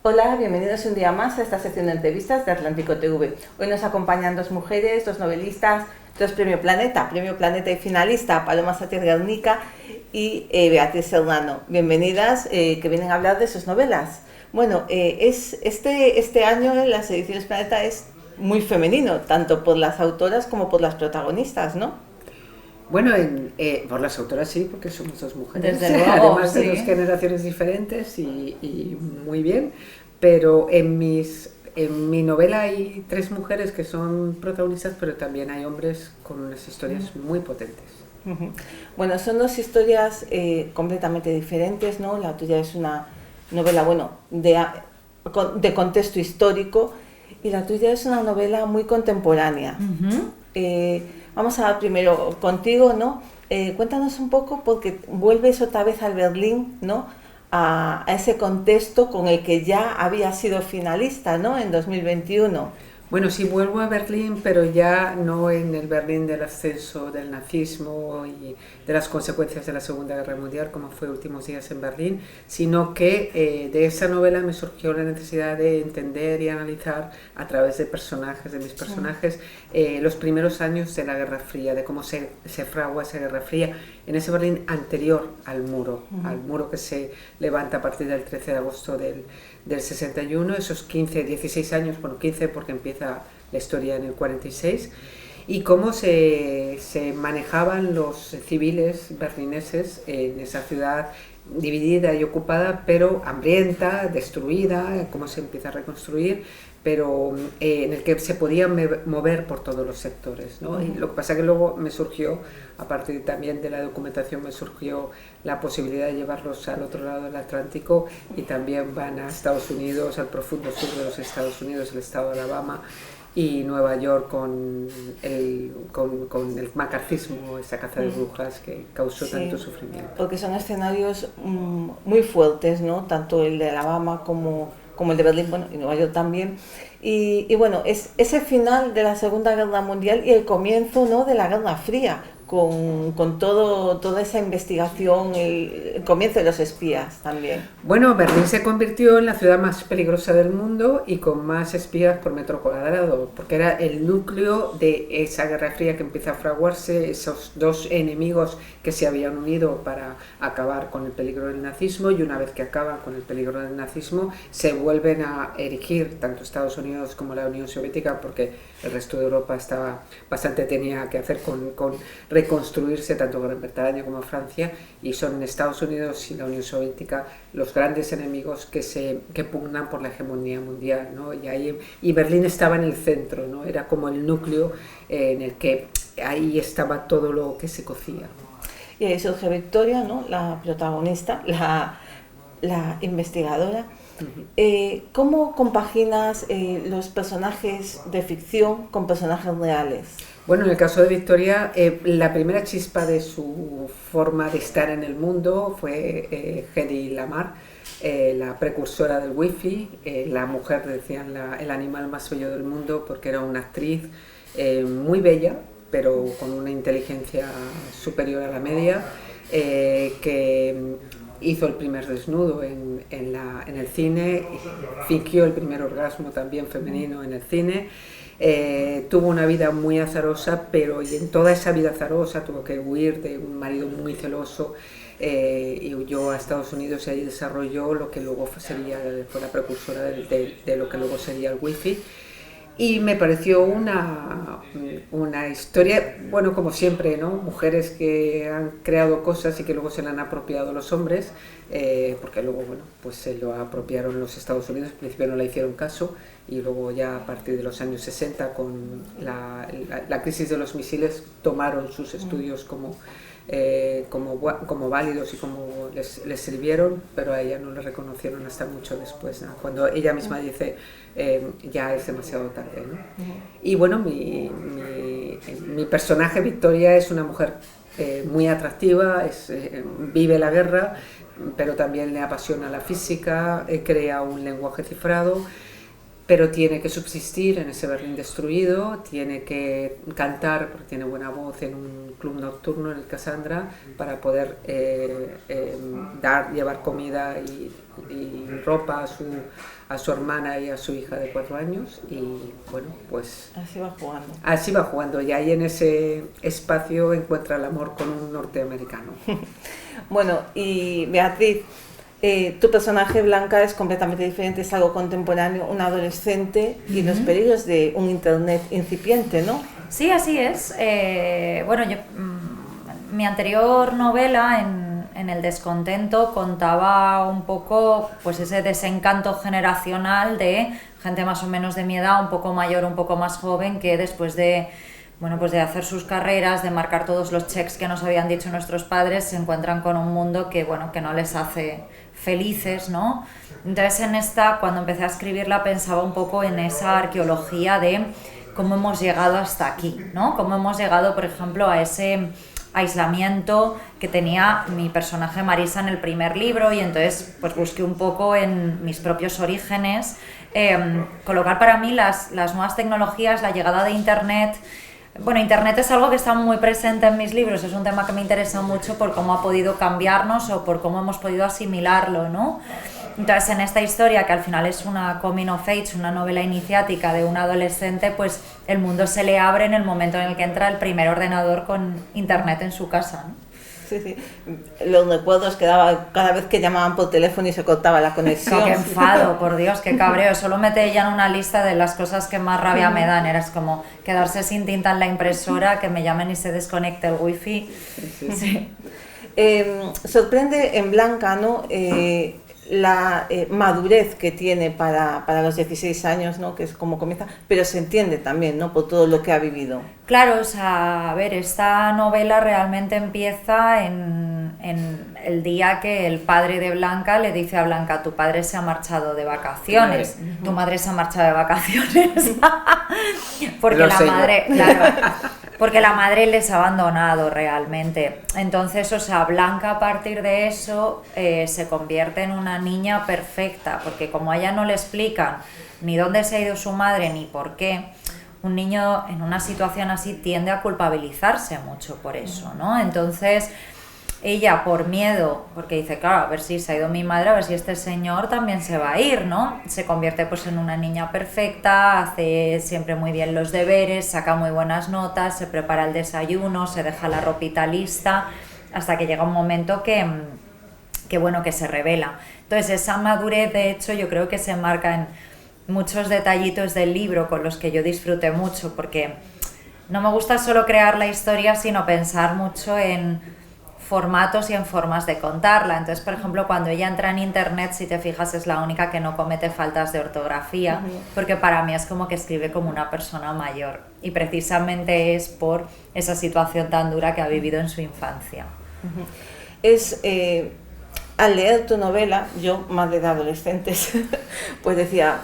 Hola, bienvenidos un día más a esta sección de entrevistas de Atlántico TV. Hoy nos acompañan dos mujeres, dos novelistas, dos Premio Planeta y finalista, Paloma Sánchez Guernica y Beatriz Serrano. Bienvenidas, que vienen a hablar de sus novelas. Bueno, este año en las ediciones Planeta es muy femenino, tanto por las autoras como por las protagonistas, ¿no? Bueno, por las autoras sí, porque somos dos mujeres, desde luego, además de dos generaciones diferentes y muy bien, pero en mi novela hay tres mujeres que son protagonistas, pero también hay hombres con unas historias muy potentes. Bueno, son dos historias completamente diferentes, ¿no? La tuya es una novela, bueno, de contexto histórico, y la tuya es una novela muy contemporánea. Vamos a primero contigo, ¿no? Cuéntanos un poco, porque vuelves otra vez al Berlín, ¿no? A ese contexto con el que ya había sido finalista, ¿no? En 2021. Bueno, sí, vuelvo a Berlín, pero ya no en el Berlín del ascenso del nazismo y de las consecuencias de la Segunda Guerra Mundial, como fue Últimos días en Berlín, sino que de esa novela me surgió la necesidad de entender y analizar a través de mis personajes, los primeros años de la Guerra Fría, de cómo se fragua esa Guerra Fría en ese Berlín anterior al muro que se levanta a partir del 13 de agosto del 61, esos 15, 16 años, bueno, 15 porque empieza la historia en el 46, y cómo se manejaban los civiles berlineses en esa ciudad dividida y ocupada, pero hambrienta, destruida, cómo se empieza a reconstruir, pero en el que se podían mover por todos los sectores, ¿no? Y lo que pasa que luego me surgió, a partir también de la documentación, me surgió la posibilidad de llevarlos al otro lado del Atlántico, y también van a Estados Unidos, al profundo sur de los Estados Unidos, el estado de Alabama y Nueva York, con el macartismo, esa caza de brujas que causó tanto sufrimiento. Porque son escenarios muy fuertes, ¿no? Tanto el de Alabama como el de Berlín, bueno, y Nueva York también. Y bueno, es ese final de la Segunda Guerra Mundial y el comienzo, ¿no?, de la Guerra Fría, con toda esa investigación, el comienzo de los espías también. Bueno, Berlín se convirtió en la ciudad más peligrosa del mundo y con más espías por metro cuadrado, porque era el núcleo de esa Guerra Fría que empieza a fraguarse, esos dos enemigos que se habían unido para acabar con el peligro del nazismo, y una vez que acaban con el peligro del nazismo se vuelven a erigir tanto Estados Unidos como la Unión Soviética, porque el resto de Europa tenía que hacer con reconstruirse, tanto Gran Bretaña como Francia, y son Estados Unidos y la Unión Soviética los grandes enemigos que pugnan por la hegemonía mundial, ¿no? Y Berlín estaba en el centro, ¿no? Era como el núcleo en el que ahí estaba todo lo que se cocía. Y ahí surge Victoria, ¿no?, la protagonista, la investigadora. ¿Cómo compaginas los personajes de ficción con personajes reales? Bueno, en el caso de Victoria, la primera chispa de su forma de estar en el mundo fue Hedy Lamarr, la precursora del wifi, la mujer, decían, el animal más bello del mundo, porque era una actriz muy bella, pero con una inteligencia superior a la media, que hizo el primer desnudo en el cine, fingió el primer orgasmo también femenino en el cine. Tuvo una vida muy azarosa, pero y en toda esa vida azarosa tuvo que huir de un marido muy celoso, y huyó a Estados Unidos, y ahí desarrolló lo que luego fue la precursora de lo que luego sería el wifi. Y me pareció una historia, bueno, como siempre, ¿no? Mujeres que han creado cosas y que luego se la han apropiado los hombres, porque luego, bueno, pues se lo apropiaron los Estados Unidos. Al principio no le hicieron caso, y luego ya a partir de los años 60, con la crisis de los misiles, tomaron sus estudios como válidos y como les sirvieron, pero a ella no le reconocieron hasta mucho después, ¿no? Cuando ella misma dice ya es demasiado tarde, ¿no? Y bueno, mi personaje Victoria es una mujer muy atractiva, vive la guerra, pero también le apasiona la física, crea un lenguaje cifrado, pero tiene que subsistir en ese Berlín destruido, tiene que cantar, porque tiene buena voz, en un club nocturno en el Cassandra, para poder llevar comida y ropa a su hermana y a su hija de 4 años, y bueno, pues así va jugando. Así va jugando, y ahí en ese espacio encuentra el amor con un norteamericano. Bueno, y Beatriz, tu personaje Blanca es completamente diferente, es algo contemporáneo, un adolescente y los peligros de un internet incipiente, ¿no? Sí, así es. Bueno, mi anterior novela, en El descontento, contaba un poco pues ese desencanto generacional de gente más o menos de mi edad, un poco mayor, un poco más joven, que después de pues de hacer sus carreras, de marcar todos los checks que nos habían dicho nuestros padres, se encuentran con un mundo que no les hace felices, ¿no? Entonces cuando empecé a escribirla, pensaba un poco en esa arqueología de cómo hemos llegado hasta aquí, ¿no? Cómo hemos llegado, por ejemplo, a ese aislamiento que tenía mi personaje Marisa en el primer libro, y entonces pues busqué un poco en mis propios orígenes, colocar para mí las nuevas tecnologías, la llegada de Internet. Bueno, Internet es algo que está muy presente en mis libros, es un tema que me interesa mucho por cómo ha podido cambiarnos o por cómo hemos podido asimilarlo, ¿no? Entonces, en esta historia, que al final es una coming of age, una novela iniciática de un adolescente, pues el mundo se le abre en el momento en el que entra el primer ordenador con Internet en su casa, ¿no? Sí, sí. Los recuerdos que daba cada vez que llamaban por teléfono y se cortaba la conexión. ¡Qué enfado, por Dios, qué cabreo! Solo mete ya en una lista de las cosas que más rabia me dan. Era como quedarse sin tinta en la impresora, que me llamen y se desconecte el wifi. Sí. Sorprende en Blanca, ¿no? La madurez que tiene para los 16 años, ¿no? Que es como comienza, pero se entiende también, ¿no? Por todo lo que ha vivido. Claro, o sea, a ver, esta novela realmente empieza en el día que el padre de Blanca le dice a Blanca: tu padre se ha marchado de vacaciones, tu madre se ha marchado de vacaciones, porque la madre, claro, porque la madre les ha abandonado realmente. Entonces, o sea, Blanca a partir de eso se convierte en una niña perfecta, porque como a ella no le explican ni dónde se ha ido su madre ni por qué, un niño en una situación así tiende a culpabilizarse mucho por eso, ¿no? Entonces ella, por miedo, porque dice, claro, a ver si se ha ido mi madre, a ver si este señor también se va a ir, ¿no? Se convierte pues en una niña perfecta, hace siempre muy bien los deberes, saca muy buenas notas, se prepara el desayuno, se deja la ropita lista, hasta que llega un momento que se revela. Entonces esa madurez, de hecho, yo creo que se marca en muchos detallitos del libro con los que yo disfruté mucho, porque no me gusta solo crear la historia, sino pensar mucho en formatos y en formas de contarla. Entonces, por ejemplo, cuando ella entra en Internet, si te fijas, es la única que no comete faltas de ortografía, porque para mí es como que escribe como una persona mayor, y precisamente es por esa situación tan dura que ha vivido en su infancia. Al leer tu novela, yo, madre de adolescentes, pues decía,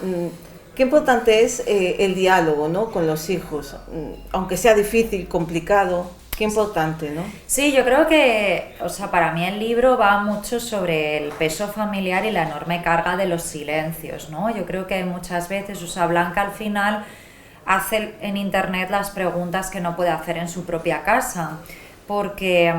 qué importante es el diálogo, ¿no?, con los hijos, aunque sea difícil, complicado, qué importante, ¿no? Sí, yo creo que, o sea, para mí el libro va mucho sobre el peso familiar y la enorme carga de los silencios, ¿no? Yo creo que muchas veces, o sea, Blanca al final hace en Internet las preguntas que no puede hacer en su propia casa, porque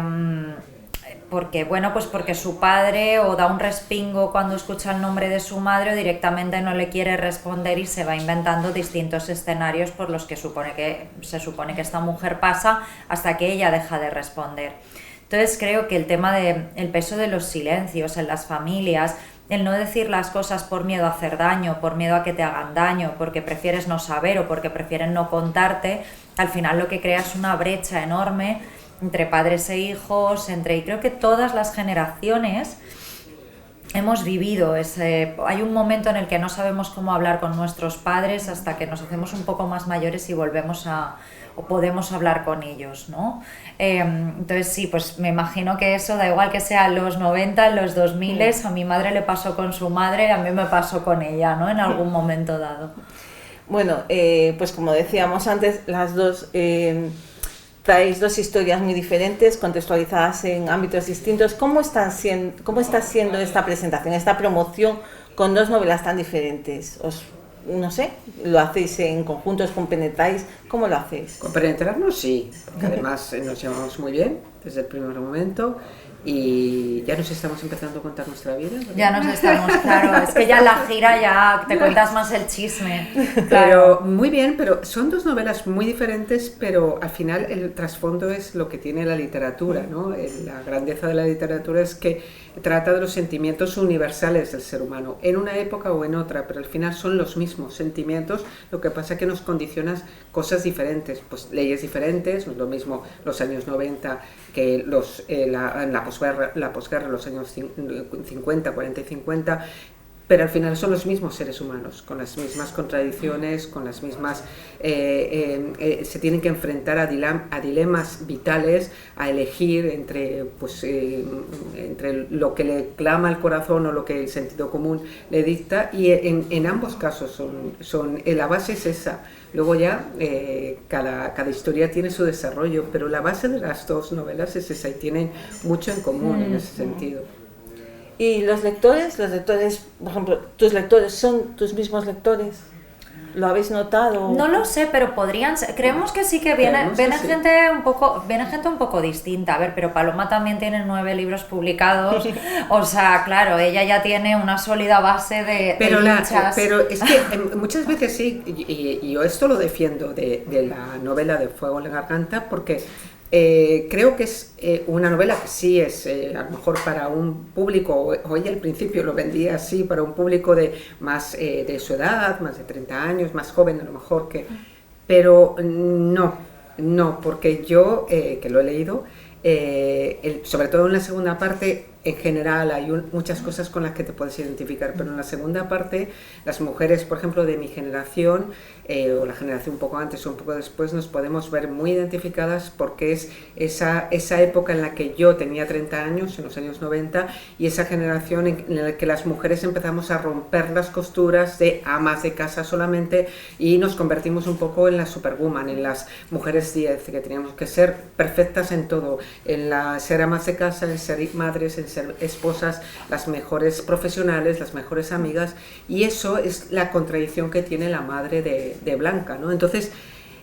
su padre o da un respingo cuando escucha el nombre de su madre, o directamente no le quiere responder y se va inventando distintos escenarios por los que se supone que esta mujer pasa hasta que ella deja de responder. Entonces creo que el tema del peso de los silencios en las familias, el no decir las cosas por miedo a hacer daño, por miedo a que te hagan daño, porque prefieres no saber o porque prefieren no contarte, al final lo que crea es una brecha enorme entre padres e hijos, y creo que todas las generaciones hemos vivido hay un momento en el que no sabemos cómo hablar con nuestros padres hasta que nos hacemos un poco más mayores y podemos hablar con ellos, ¿no? Entonces sí, pues me imagino que eso da igual que sea en los 90, en los 2000, a mi madre le pasó con su madre, a mí me pasó con ella, ¿no?, en algún momento dado. Bueno, pues como decíamos antes, las dos traéis dos historias muy diferentes, contextualizadas en ámbitos distintos. ¿Cómo está siendo esta presentación, esta promoción con dos novelas tan diferentes? no sé, lo hacéis en conjuntos, compenetráis, ¿cómo lo hacéis? Compenetrarnos sí, porque además nos llevamos muy bien desde el primer momento. Y ya nos estamos empezando a contar nuestra vida, ¿verdad? Ya nos estamos, claro, es que ya en la gira ya te cuentas más el chisme. Pero Claro. muy bien, pero son dos novelas muy diferentes, pero al final el trasfondo es lo que tiene la literatura, ¿no? La grandeza de la literatura es que trata de los sentimientos universales del ser humano, en una época o en otra, pero al final son los mismos sentimientos, lo que pasa es que nos condicionan cosas diferentes, pues leyes diferentes, no es lo mismo los años 90 que la posguerra, los años 50, 40 y 50, pero al final son los mismos seres humanos, con las mismas contradicciones, con las mismas... se tienen que enfrentar a dilemas vitales, a elegir entre lo que le clama el corazón o lo que el sentido común le dicta, y en ambos casos la base es esa. Luego ya cada historia tiene su desarrollo, pero la base de las dos novelas es esa y tienen mucho en común en ese sentido. ¿Y los lectores, por ejemplo, tus lectores son tus mismos lectores? ¿Lo habéis notado? No lo sé, pero podrían ser. Creemos que sí que viene sí. gente un poco distinta. A ver, pero Paloma también tiene 9 libros publicados. O sea, claro, ella ya tiene una sólida base de hinchas. Pero es que muchas veces sí, y yo esto lo defiendo de la novela de Fuego en la Garganta, porque creo que es una novela que sí es a lo mejor para un público, hoy al principio lo vendía así, para un público de su edad, más de 30 años, más joven a lo mejor, pero no, porque yo, que lo he leído, sobre todo en la segunda parte, en general hay muchas cosas con las que te puedes identificar, pero en la segunda parte, las mujeres, por ejemplo, de mi generación, o la generación un poco antes o un poco después, nos podemos ver muy identificadas, porque es esa época en la que yo tenía 30 años, en los años 90, y esa generación en la que las mujeres empezamos a romper las costuras de amas de casa solamente, y nos convertimos un poco en las superwoman, en las mujeres 10, que teníamos que ser perfectas en todo, en ser amas de casa, en ser madres, en ser esposas, las mejores profesionales, las mejores amigas, y eso es la contradicción que tiene la madre de Blanca, ¿no? Entonces,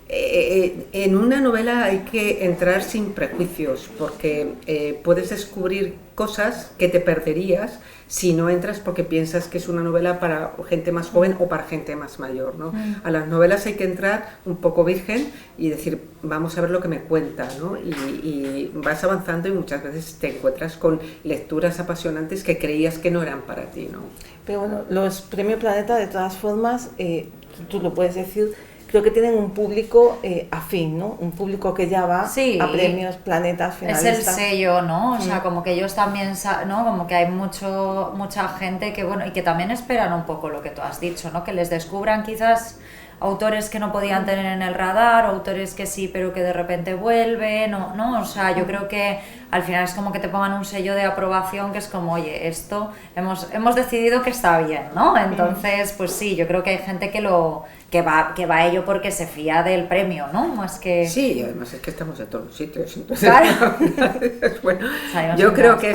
en una novela hay que entrar sin prejuicios, porque puedes descubrir cosas que te perderías si no entras porque piensas que es una novela para gente más joven o para gente más mayor, ¿no? A las novelas hay que entrar un poco virgen y decir, vamos a ver lo que me cuenta, ¿no? Y vas avanzando y muchas veces te encuentras con lecturas apasionantes que creías que no eran para ti, ¿no? Pero bueno, los Premio Planeta, de todas formas, tú lo puedes decir, creo que tienen un público afín, ¿no? Un público que ya va a premios, planetas, finalistas. Es el sello, ¿no? O sea, como que ellos también, ¿no? Como que hay mucha gente que, bueno, y que también esperan un poco lo que tú has dicho, ¿no? Que les descubran quizás autores que no podían tener en el radar, autores que sí, pero que de repente vuelven, ¿no? O sea, yo creo que al final es como que te pongan un sello de aprobación que es como, oye, esto hemos decidido que está bien, ¿no? Entonces, pues sí, yo creo que hay gente que va a ello porque se fía del premio, ¿no? Más que... Sí, y además es que estamos en todos los sitios, entonces... Claro. Bueno, yo creo que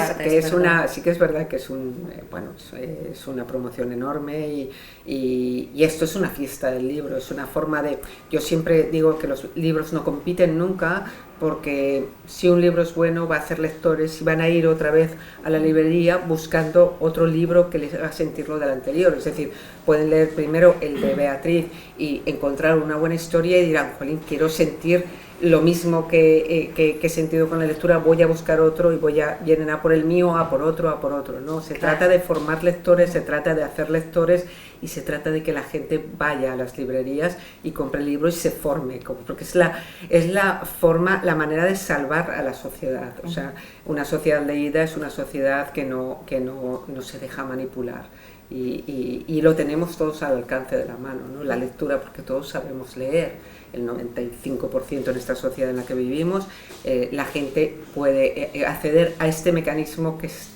sí que es verdad que es una promoción enorme y esto es una fiesta del libro, es una forma de... Yo siempre digo que los libros no compiten nunca, porque si un libro es bueno va a hacer lectores y van a ir otra vez a la librería buscando otro libro que les haga sentir lo del anterior, es decir, pueden leer primero el de Beatriz y encontrar una buena historia y dirán, jolín, quiero sentir lo mismo que he sentido con la lectura, voy a buscar otro y vienen a por el mío, a por otro, ¿no? Se trata de formar lectores, se trata de hacer lectores y se trata de que la gente vaya a las librerías y compre libros y se forme, porque es la forma, la manera de salvar a la sociedad. O sea, una sociedad leída es una sociedad que no se deja manipular. Y lo tenemos todos al alcance de la mano, ¿no? La lectura, porque todos sabemos leer. El 95% en esta sociedad en la que vivimos, la gente puede acceder a este mecanismo que es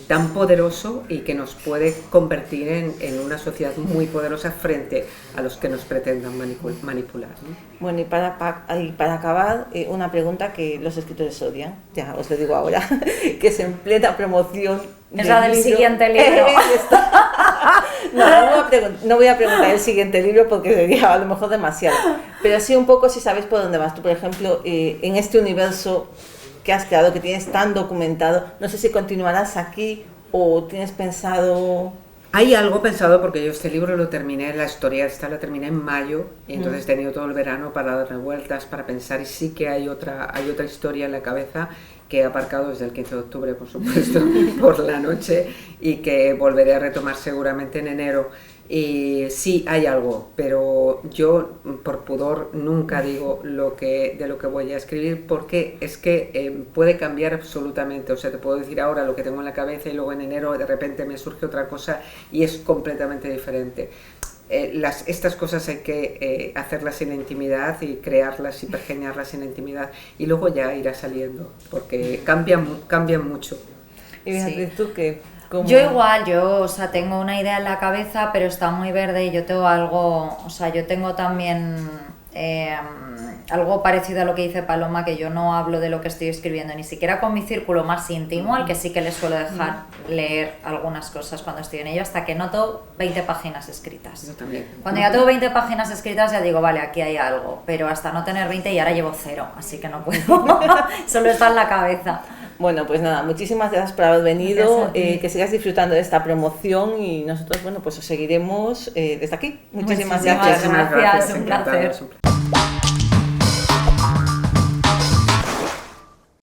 tan poderoso y que nos puede convertir en una sociedad muy poderosa frente a los que nos pretendan manipular, ¿no? Bueno, y para acabar, una pregunta que los escritores odian, ya os lo digo ahora, que es en plena promoción. Es la del siguiente libro. No voy a preguntar el siguiente libro porque sería a lo mejor demasiado. Pero sí un poco si sabes por dónde vas. Tú, por ejemplo, en este universo que has creado, que tienes tan documentado, no sé si continuarás aquí o tienes pensado... Hay algo pensado porque yo este libro lo terminé, la historia esta la terminé en mayo y entonces he tenido todo el verano para darle vueltas, para pensar, y sí que hay otra historia en la cabeza que he aparcado desde el 15 de octubre, por supuesto, por la noche, y que volveré a retomar seguramente en enero. Y sí, hay algo, pero yo por pudor nunca digo de lo que voy a escribir, porque es que puede cambiar absolutamente. O sea, te puedo decir ahora lo que tengo en la cabeza y luego en enero de repente me surge otra cosa y es completamente diferente. Estas cosas hay que hacerlas en la intimidad y crearlas y pergeñarlas en la intimidad, y luego ya irá saliendo, porque cambian mucho. Y Beatriz, ¿tú qué? Yo igual, o sea, tengo una idea en la cabeza, pero está muy verde y yo tengo algo, o sea, yo tengo también algo parecido a lo que dice Paloma, que yo no hablo de lo que estoy escribiendo, ni siquiera con mi círculo más íntimo, al que sí que les suelo dejar leer algunas cosas cuando estoy en ello, hasta que noto 20 páginas escritas. Yo también. Cuando ya tengo 20 páginas escritas ya digo, vale, aquí hay algo, pero hasta no tener 20 y ahora llevo 0, así que no puedo, solo está en la cabeza. Bueno, pues nada, muchísimas gracias por haber venido, que sigas disfrutando de esta promoción y nosotros, bueno, pues os seguiremos desde aquí. Muchísimas gracias. Gracias, un placer.